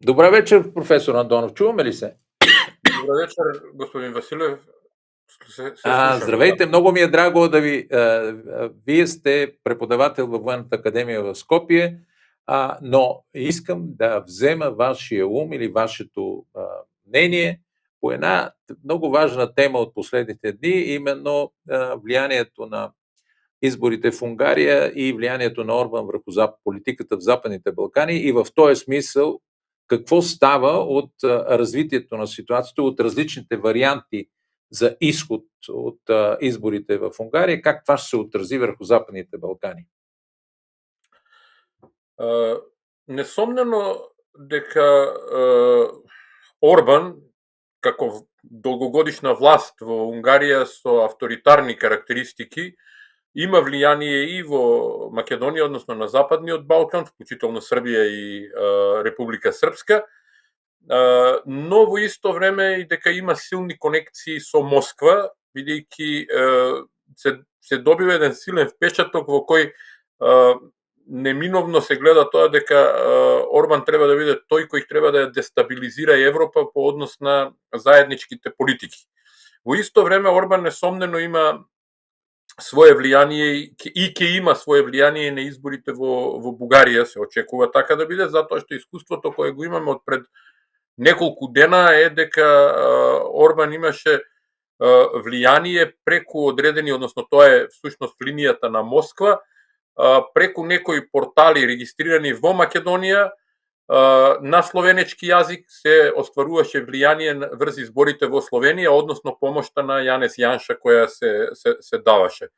Добър вечер, професор Андонов. Чуваме ли се? Добър вечер, господин Василев. Здравейте, много ми е драго да ви... Вие сте преподавател във Военната академия в Скопие, но искам да взема вашия ум или вашето мнение по една много важна тема от последните дни, именно влиянието на изборите в Унгария и влиянието на Орбан върху политиката в Западните Балкани, и в този смисъл какво става от развитието на ситуацията, от различните варианти за изход от изборите в Унгария, как това ще се отрази върху Западните Балкани? Несомнено дека Орбан, како долгогодишна власт во Унгарија со авторитарни карактеристики, има влијание и во Македонија, односно на Западниот Балкан, вклучително Србија и Република Српска, но во исто време и дека има силни конекции со Москва, бидејќи се добива еден силен впечаток во кој неминовно се гледа тоа дека Орбан треба да биде тој кој треба да ја дестабилизира Европа по однос на заедничките политики. Во исто време Орбан несомнено има свое влијание и ќе има свое влијание на изборите во Бугарија, се очекува така да биде, затоа што искуството кое го имаме од пред неколку дена е дека Орбан имаше влијание преку одредени, односно тоа е всушност линијата на Москва, преку некои портали регистрирани во Македонија на словенечки јазик се остваруваше влијание врз изборите во Словенија, односно помошта на Јанес Јанша која се даваше.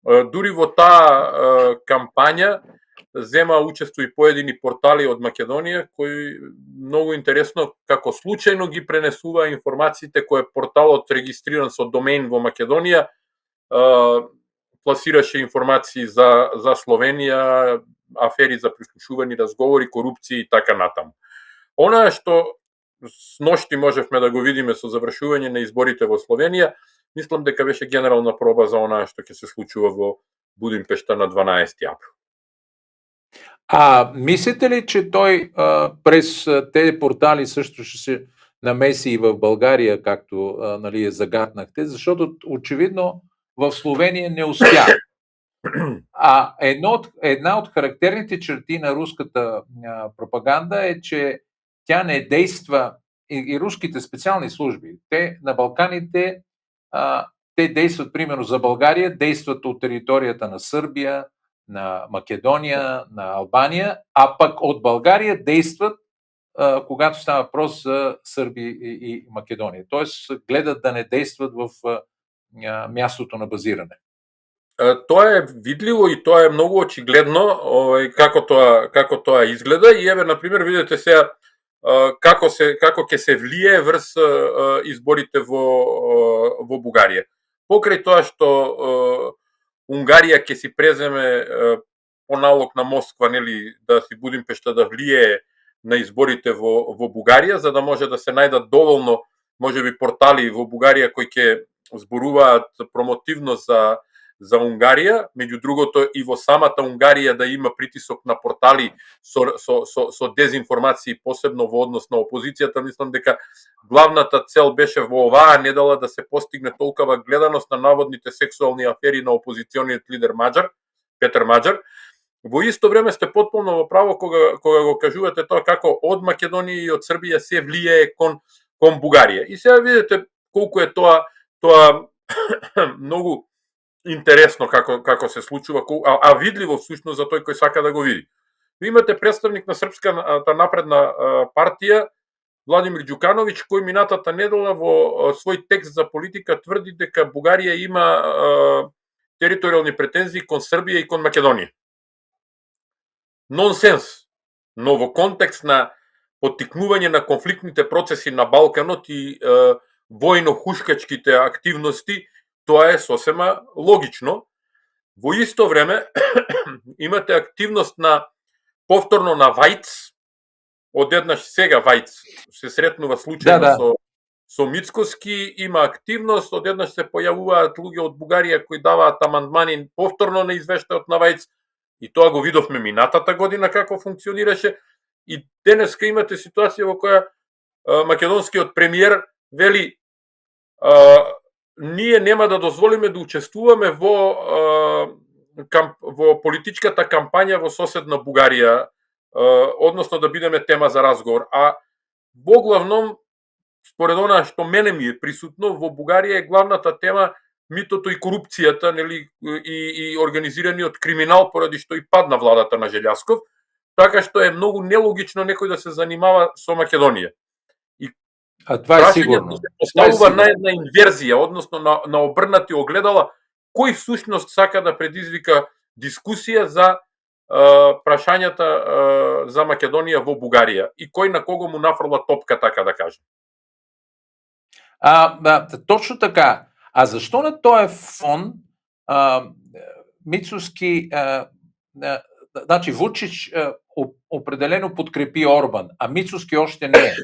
Дури во таа кампања зема учество и поедини портали од Македонија кои многу интересно како случајно ги пренесува информациите кои порталот регистриран со домен во Македонија пласираше информации за Словенија, афери за прислушувани разговори, корупција и така натаму. Она што сношти можевме да го видиме со завршување на изборите во Словенија, мислам дека беше генерална проба за онаа што ќе се случува во Будимпешта на 12 април. Мислите ли, че той през тези портали също ще се намеси и в България, както загатнахте, защото очевидно в Словения не успя. Една от характерните черти на руската пропаганда е, че тя не действа, и руските специални служби, те на Балканите, те действат, примерно за България, действат от територията на Сърбия, на Македония, на Албания, а пък от България действат, когато става въпрос за Сърбия и Македония. Тоест гледат да не действат в мястото на базиране. Тоа е видливо и тоа е многу очигледно како тоа изгледа, и еве на пример видите сега како ќе се влие врз изборите во Бугарија. Покрај тоа што Унгарија ќе си преземе по налог на Москва, нели, да си Будимпешта да влие на изборите во Бугарија, за да може да се најдат доволно можеби портали во Бугарија кои ќе зборуваат промотивно за Унгарија, меѓу другото и во самата Унгарија да има притисок на портали со дезинформации, посебно во однос на опозицијата. Мислам дека главната цел беше во оваа недела да се постигне толкова гледаност на наводните сексуални афери на опозициониот лидер Петер Маџар. Во исто време сте потполно во право кога го кажувате тоа како од Македонија и од Србија се влијае кон Бугарија. И сега видите колку е тоа многу интересно како се случува, а видливо всушност за тој кој сака да го види. Ви имате представник на Српската напредна партија Владимир Ѓукановиќ, кој минатата недела во свој текст за политика тврди дека Бугарија има територијални претензии кон Србија и кон Македонија. Нонсенс. Но во контекст на поттикнување на конфликтните процеси на Балканот и војно-хушкачките активности, тоа е сосема логично. Во исто време имате активност повторно на Вајц, одеднаш сега Вајц се сретнува случајно со Мицкоски, има активност, одеднаш се појавуваат луѓе од Бугарија кои даваат амандмани повторно на извештајот на Вајц, и тоа го видовме минатата година како функционираше. И денеска имате ситуација во која македонскиот премиер вели ние нема да дозволиме да учествуваме во политичката кампања во соседна Бугарија, односно да бидеме тема за разговор. А во главном, според она што мене ми е присутно, во Бугарија е главната тема митото и корупцијата, нели, и организираниот криминал, поради што и падна владата на Желјасков, така што е многу нелогично некој да се занимава со Македонија. А това е сигурно. Се поставува на една инверзија, односно на обрнати огледала, кој всушност сака да предизвика дискусија за прашањата за Македонија во Бугарија и кој на кого му нафрла топка, така да кажем. Точно така. А защо на този фон Мицовски, значи Вучич определено подкрепи Орбан, а Мицовски още не е?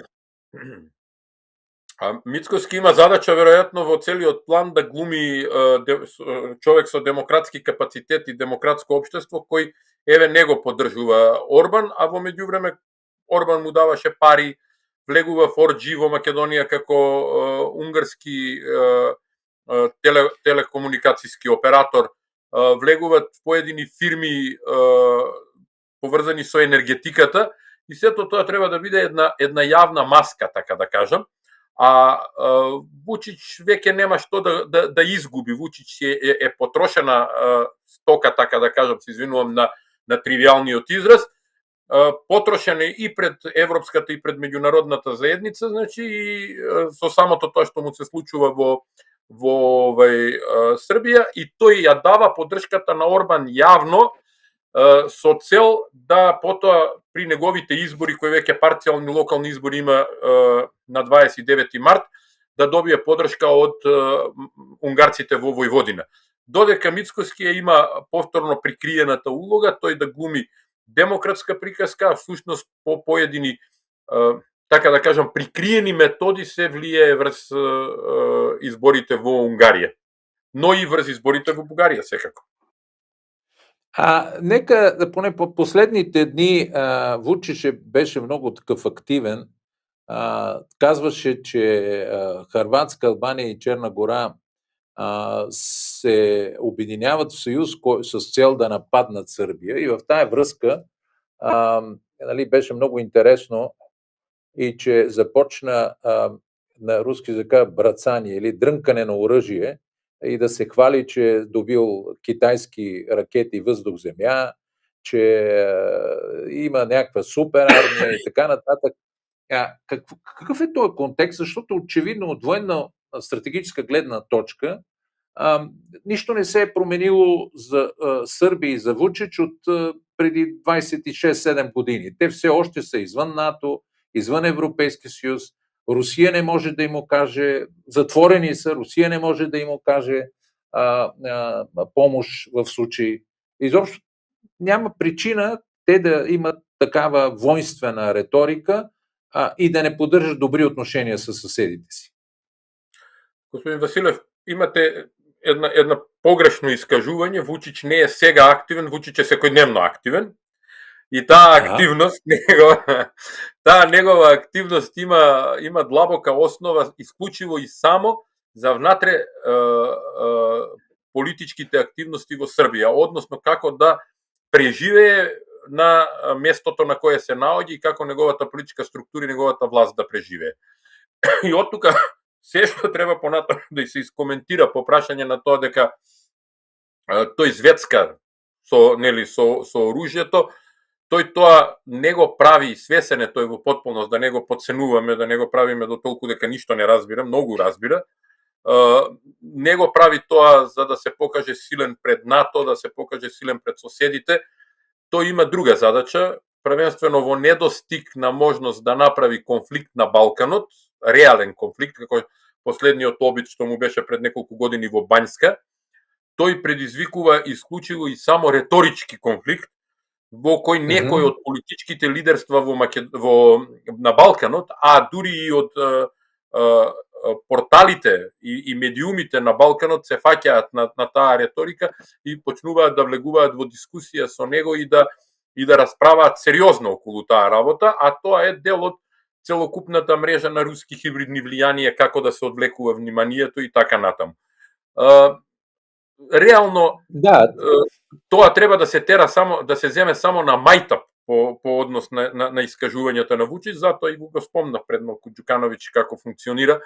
Мицкоски има задача, веројатно, во целиот план да глуми човек со демократски капацитет и демократско општество, кој еве не го поддржува Орбан, а во меѓувреме Орбан му даваше пари, влегува 4G во Македонија како унгарски телекомуникацијски оператор, влегуваат поедини фирми поврзани со енергетиката, и сето тоа треба да биде една јавна маска, така да кажам. А Вучич веќе нема што да изгуби. Вучич е потрошена стока, така да кажам, се извинувам на тривијалниот израз, потрошен е и пред европската и пред меѓународната заедница, значи и со самото тоа што му се случува во Србија, и тој ја дава поддршката на Орбан јавно со цел да потоа при неговите избори, кои веќе парцијални локални избори има на 29 март, да добие поддршка од унгарците во Војводина. Додека Мицкоски има повторно прикриената улога, тој да глуми демократска приказка, а всушност по поедини, така да кажам, прикриени методи се влијае врз изборите во Унгарија, но и врз изборите во Бугарија, секако. Нека, поне по последните дни, Вучич беше много такъв активен. Казваше, че Хърватска, Албания и Черна гора се обединяват в съюз с цел да нападнат Сърбия. И в тая връзка беше много интересно и че започна на руски език брацание или дрънкане на оръжие, и да се хвали, че добил китайски ракети въздух-земя, че има някаква супер армия и така нататък. Какъв е този контекст? Защото очевидно от военна стратегическа гледна точка нищо не се е променило за Сърбия и за Вучич от преди 26-7 години. Те все още са извън НАТО, извън Европейския съюз. Русия не може да им окаже, затворени са, Русия не може да им окаже помощ в случай. Изобщо няма причина те да имат такава воинствена риторика и да не поддържат добри отношения с съседите си. Господин Василев, имате една погрешно искажување. Вучич не е сега активен, Вучич е секојдневно активен. И таа активност, негова активност има длабока основа исклучиво и само за внатре политичките активности во Србија, односно како да преживее на местото на кое се наоѓа и како неговата политичка структура и неговата власт да преживее. И од тука се што треба понатаму да се искоментира по прашање на тоа дека тој звецка со оружјето, тој тоа не го прави, свесен е тој во потполност, да не го подценуваме, да не го правиме до толку дека ништо не разбира, многу разбира. Не го прави тоа за да се покаже силен пред НАТО, да се покаже силен пред соседите. Тој има друга задача, првенствено во недостиг на можност да направи конфликт на Балканот, реален конфликт, како последниот обид што му беше пред неколку години во Банјска. Тој предизвикува исклучиво и само реторички конфликт, во кој некој од политичките лидерства на Балканот, а дури и од порталите и медиумите на Балканот се фаќаат на таа реторика и почнуваат да влегуваат во дискусија со него и да и да расправаат сериозно околу таа работа, а тоа е дел од целокупната мрежа на руски хибридни влијанија, како да се одвлекува вниманието и така натаму. Реално, Да, тоа треба да се тера само, да се земе само на мајтап по однос на искажувањата на Вучич, затоа и го спомнав пред малку Ѓукановиќ како функционира.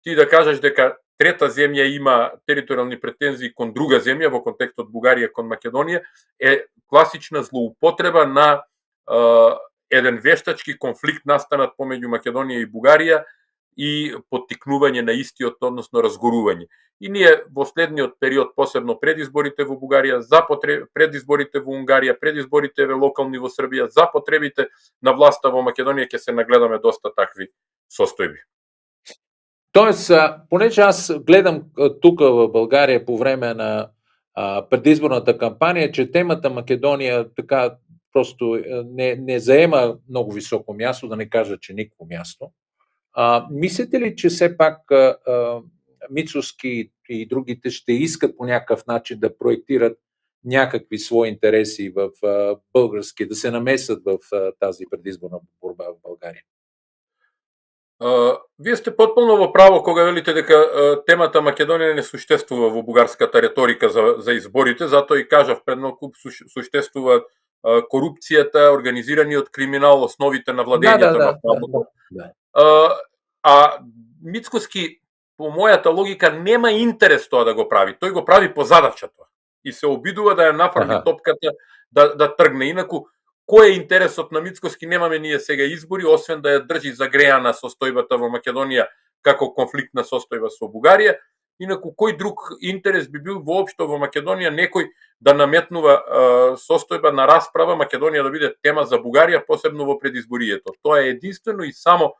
Ти да кажеш дека трета земја има територијални претензии кон друга земја во контекстот Бугарија кон Македонија е класична злоупотреба на еден вештачки конфликт настанат помеѓу Македонија и Бугарија и поттикнување на истиот, односно разгорување. И ние во следниот период, посебно пред изборите во Бугарија, пред изборите во Унгарија, пред изборите локални во Србија, за потребите на власта во Македонија ќе се нагледаме доста такви состојби. Тоест, понеже аз гледам тука в България по време на предизборната кампанија, че темата Македонија така просто не заема много високо място, да не кажа, че никакво място. Мислите ли, че все пак Мицоски и другите ще искат по някакъв начин да проектират някакви свои интереси в български, да се намесат в тази предизборна борба в България? Вие сте потполно во право кога велите дека темата Македонија не суштествува во бугарската реторика за изборите, затоа и кажав пред малку суштествува корупцијата, организираниот криминал, основите на владењето на правото. А Мицкоски, по мојата логика, нема интерес тоа да го прави. Тој го прави по задачата и се обидува да ја нафрли топката да тргне. Инаку, кој е интересот на Мицкоски? Немаме ние сега избори, освен да ја држи загрејана состојбата во Македонија како конфликтна состојба со Бугарија. Инаку, кој друг интерес би бил воопшто во Македонија некој да наметнува состојба на расправа Македонија да биде тема за Бугарија, посебно во предизборието. Тоа е единствено и само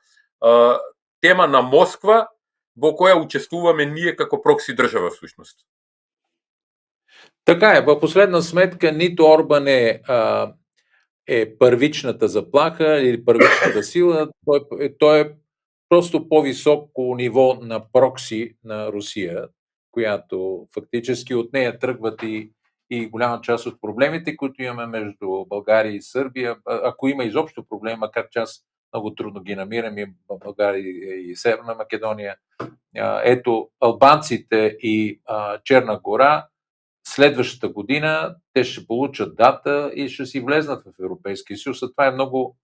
тема на Москва во која учествуваме ние како прокси држава всушност. Така е, во последна сметка нито Орбан е първичната заплаха или първичната сила, той е просто по-високо ниво на прокси на Русия, която фактически от нея тръгват и голяма част от проблемите, които имаме между България и Сърбия, ако има изобщо проблем, макар че аз много трудно ги намирам и България и Северна Македония. Ето, албанците и Черна гора следващата година те ще получат дата и ще си влезнат в Европейския съюз. Това е много,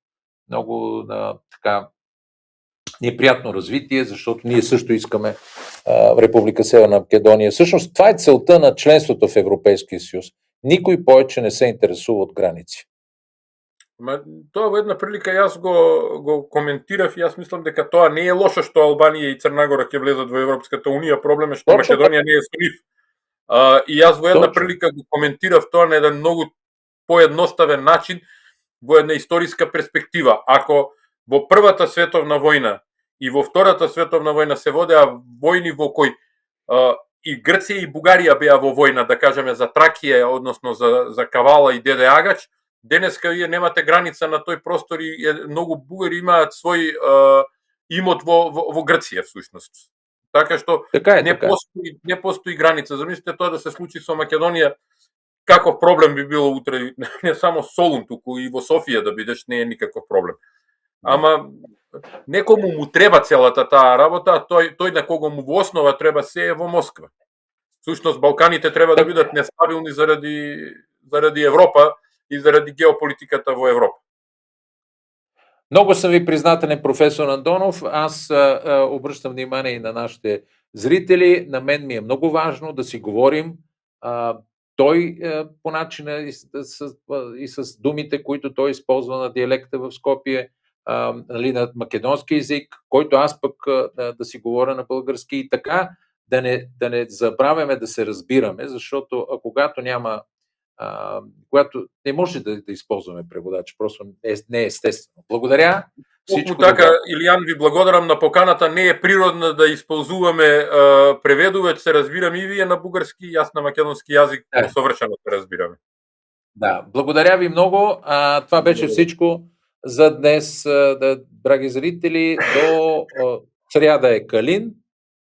много така неприятно развитие, защото ние също искаме Република Северна Македония. Всъщност това е целта на членството в Европейския съюз. Никой повече не се интересува от граници. Тоа во една прилика јас го коментирав и јас мислам дека тоа не е лошо што Албанија и Црна Гора ќе влезат во Европската унија, проблем е што Македонија не е со нив. И јас во една прилика го коментирав тоа на еден многу поедноставен начин, во една историска перспектива. Ако во Првата световна војна и во Втората световна војна се водеа војни во кои и Грција и Бугарија беа во војна, да кажеме за Тракија, односно за Кавала и Деде Агач, денеска вие немате граница на тој простор и многу бугари имаат свој имот во Грција всушност. Така што не постои граница. Замислите тоа да се случи со Македонија, каков проблем би било утре, не само Солун, туку и во Софија да бидеш, не е никаков проблем. Ама некому му треба целата таа работа, а тој на кого му во основа треба се е во Москва. Всушност Балканите треба да бидат нестабилни заради Европа и заради геополитиката во Европа. Много съм ви признателен, професор Андонов. Аз обръщам внимание и на нашите зрители. На мен ми е много важно да си говорим. Той по начина и с думите, които той използва на диалекта в Скопие, на македонски език, който аз пък да си говоря на български и така, да не забравяме да се разбираме, защото когато няма когато не може да използваме преводач, просто не е естествено. Благодаря. Всичко така, Илијан, ви благодарам на поканата. Не е природно да използваме преведувач, се разбираме и вие на бугарски, и аз на македонски язик, совршено се разбираме. Да, благодаря ви много. Това беше всичко за днес, драги зрители. До сряда е Калин,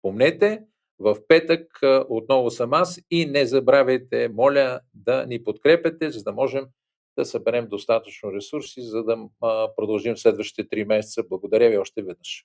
помнете. В петък отново съм аз и не забравяйте, моля, да ни подкрепете, за да можем да съберем достатъчно ресурси, за да продължим следващите 3 месеца. Благодаря ви още веднъж.